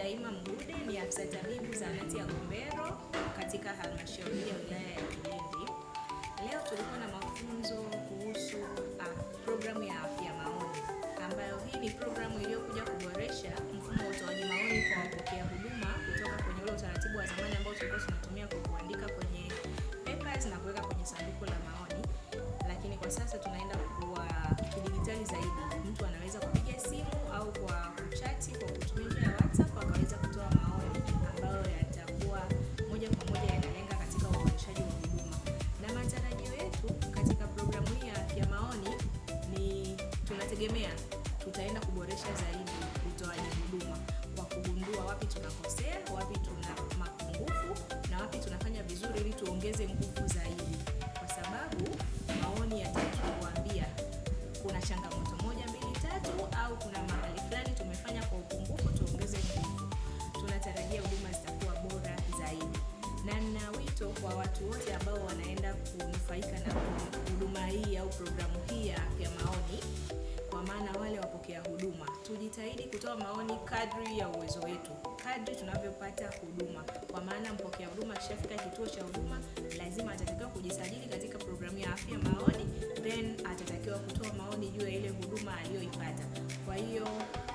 Daima Mgude, ni afisa tabibu zahanati ya Gombero katika halmashauri ya wilaya ya Kilindi. Leo tulikuwa na mafunzo kuhusu programu ya afya maoni, ambayo hii ni programu iliyokuja kuboresha mfumo wa utoaji maoni kwa wapokea huduma kutoka kwenye ule utaratibu wa zamani ambao tulikuwa tunatumia kwa kuandika kwenye papers na kuweka kwenye sanduku la maoni, lakini kwa sasa tunaenda kwa kidijitali zaidi. Mtu anaweza kupiga simu au kwa kuchati kwa kutumia WhatsApp akaweza kutoa maoni ambayo yatakuwa moja kwa moja yanalenga katika uboreshaji wa huduma. Na matarajio yetu katika programu hii ya afya maoni ni tunategemea tutaenda kuboresha zaidi utoaji huduma kwa kugundua wapi tunakosea, wapi tuna mapungufu na wapi tunafanya vizuri ili tuongeze nguvu zaidi. Kwa sababu maoni yatatuambia kuna changamoto 1, 2, 3 au kuna mahali fulani tumefanya kwa upungufu, tuongeze nguvu. Tunatarajia huduma zitakuwa bora zaidi. Na nina wito kwa watu wote ambao wanaenda kunufaika na huduma hii au programu hii ya afya maoni, kwa maana wale wapokea huduma, tujitahidi kutoa maoni kadri ya uwezo wetu, kadri tunavyopata huduma. Kwa maana mpokea huduma akishafika kituo cha huduma lazima atatakiwa kujisajili katika programu ya afya maoni, then atatakiwa kutoa maoni juu ya ile huduma aliyoipata. Kwa hiyo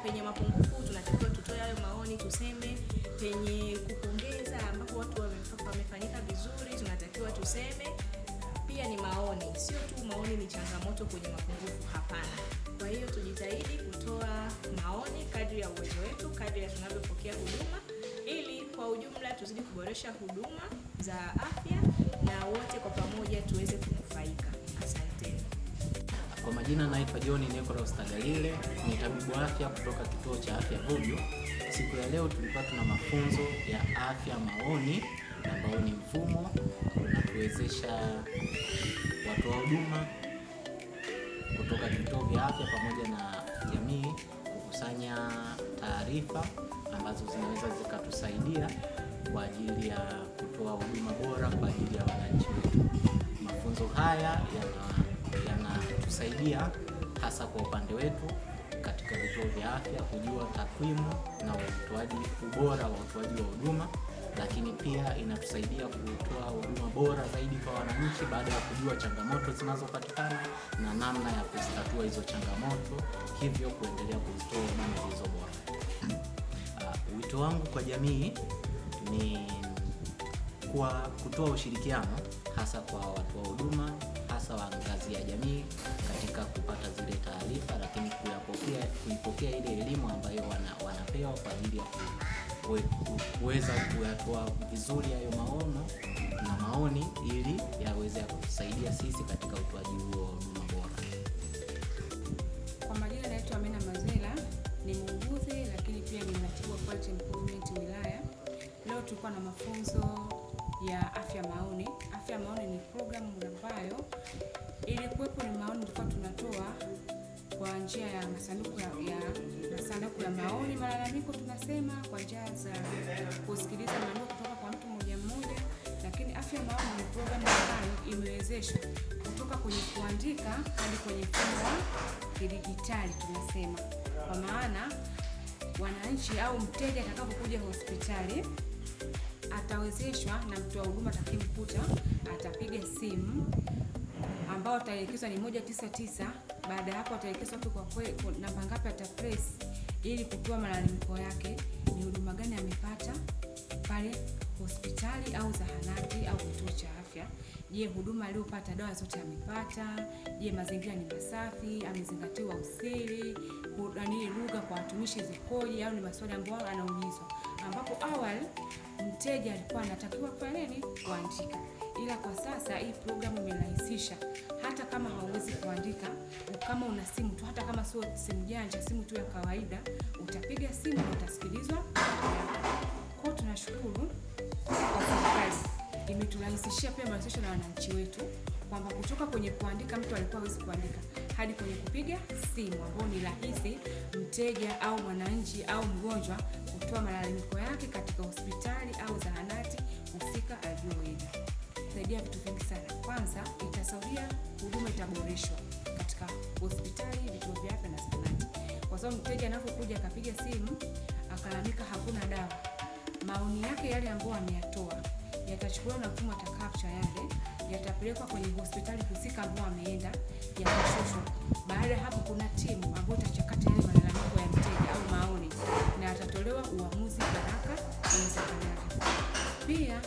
penye mapungufu tunatakiwa tutoe hayo maoni, tuseme. Penye kupongeza ambapo watu wamefanyika vizuri tunatakiwa tuseme. Pia ni maoni, sio tu maoni ni changamoto kwenye mapungufu, hapana. Kwa hiyo tujitahidi kutoa maoni kadri ya uwezo wetu, kadri ya tunavyopokea huduma, ili kwa ujumla tuzidi kuboresha huduma za afya na wote kwa pamoja tuweze kunufaika. Asante. Kwa majina naitwa John Nicholas Tagalile, ni tabibu afya kutoka kituo cha afya Vubyo. Siku ya leo tulikuwa tuna mafunzo ya afya maoni ambao ni mfumo unatuwezesha watu wa huduma kutoka vituo vya afya pamoja na jamii kukusanya taarifa ambazo zinaweza zikatusaidia kwa ajili ya kutoa huduma bora kwa ajili ya wananchi wetu. Mafunzo haya yanatusaidia hasa kwa upande wetu katika vituo vya afya kujua takwimu na utoaji ubora wa utoaji wa huduma, lakini pia inatusaidia kutoa huduma bora zaidi kwa wananchi baada ya kujua changamoto zinazopatikana na namna ya kuzitatua hizo changamoto, hivyo kuendelea kuzitoa huduma zilizo bora. Wito wangu kwa jamii ni kwa kutoa ushirikiano hasa kwa watu wa huduma, hasa wa ngazi ya jamii katika kupata zile taarifa, lakini kuipokea ile elimu ambayo wanapewa kwa ajili ya kuweza kuyatoa vizuri hayo maono na maoni ili yaweze kutusaidia sisi katika utoaji huo wa huduma bora. Kwa majina naitwa Amina Mazela, ni muuguzi lakini pia ni mratibu wa Quality Improvement wilaya. Leo tulikuwa na mafunzo ya afya maoni. Afya maoni ni programu ambayo ilikuwepo, ni maoni tulikuwa tunatoa kwa njia ya masanduku ya maoni, malalamiko tunasema, kwa njia za kusikiliza maneno kutoka kwa mtu mmoja mmoja. Lakini afya maoni ni programu ambayo imewezeshwa kutoka kwenye kuandika hadi kwenye mfumo wa kidijitali tunasema. Kwa maana wananchi au mteja atakapokuja hospitali atawezeshwa na mtu wa huduma atakayemkuta, atapiga simu ambao ataelekezwa ni 199. Baada ya hapo ataelekezwa tu kwa namba ngapi atapress ili kutoa malalamiko yake, ni huduma gani amepata pale hospitali au zahanati au kituo cha afya. Je, huduma aliyopata dawa zote amepata? Je, mazingira ni masafi? Amezingatiwa usiri? Ni lugha kwa watumishi zikoje? Au ni maswali ambayo anaulizwa, ambapo awali mteja alikuwa anatakiwa kufanya nini? Kuandika. Ila kwa sasa hii programu imerahisisha, hata kama hauwezi kuandika, kama una simu tu, hata kama sio simu janja, simu tu ya kawaida, utapiga simu na utasikilizwa. Kwa tunashukuru kwa serikali, imeturahisishia pia maisha na wananchi wetu, kwamba kutoka kwenye kuandika, mtu alikuwa hawezi kuandika, hadi kwenye kupiga simu, ambao ni rahisi mteja au mwananchi au mgonjwa kutoa malalamiko yake katika hospitali au zahanati husika aliyoenda. Saidia vitu vingi sana. Kwanza, itasaidia huduma itaboreshwa katika hospitali, vituo vya afya na zahanati. Kwa sababu mteja anapokuja akapiga simu akalalamika hakuna dawa, maoni yake yale ambayo ameyatoa yatachukuliwa na mfumo wa capture yale, yatapelekwa kwenye hospitali husika ambayo ameenda, yatashushwa. Baada ya hapo kuna timu ambayo itachakata yale malalamiko ya mteja au maoni na atatolewa uamuzi haraka iwezekanavyo. Pia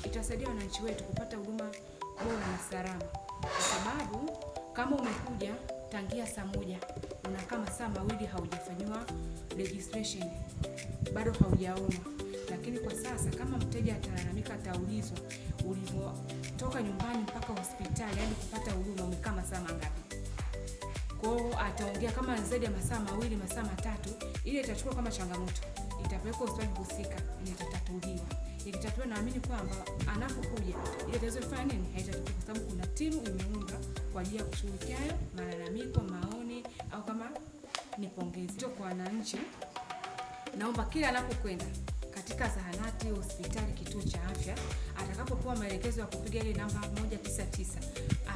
itasaidia wananchi wetu kupata huduma bora na salama, kwa sababu kama umekuja tangia saa 1 unakaa masaa 2 haujafanyiwa registration, bado haujaona. Lakini kwa sasa kama mteja atalalamika, ataulizwa ulivyotoka nyumbani mpaka hospitali hadi kupata huduma umekaa masaa mangapi. Kwa hiyo ataongea kama zaidi ya masaa 2, masaa 3, ile itachukua kama changamoto, itapelekwa hospitali husika, itatatuliwa. Ikitatuliwa, naamini kwamba anapokuja ile tatizo lifanya nini, haitatukia, kwa sababu kuna timu imeundwa kwa ajili ya kushughulikia malalamiko, maoni au kama ni pongezi. Kwa wananchi, naomba kila anapokwenda katika zahanati, hospitali, kituo cha afya, atakapopewa maelekezo ya kupiga ile namba 199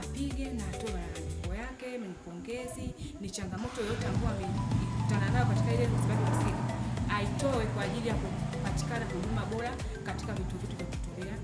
apige na atoe malalamiko yake, ni pongezi, ni changamoto yoyote ambayo amekutana nayo katika ile hospitali husika, aitoe kwa ajili ya kupatikana huduma bora katika vituo vyetu vya kutolea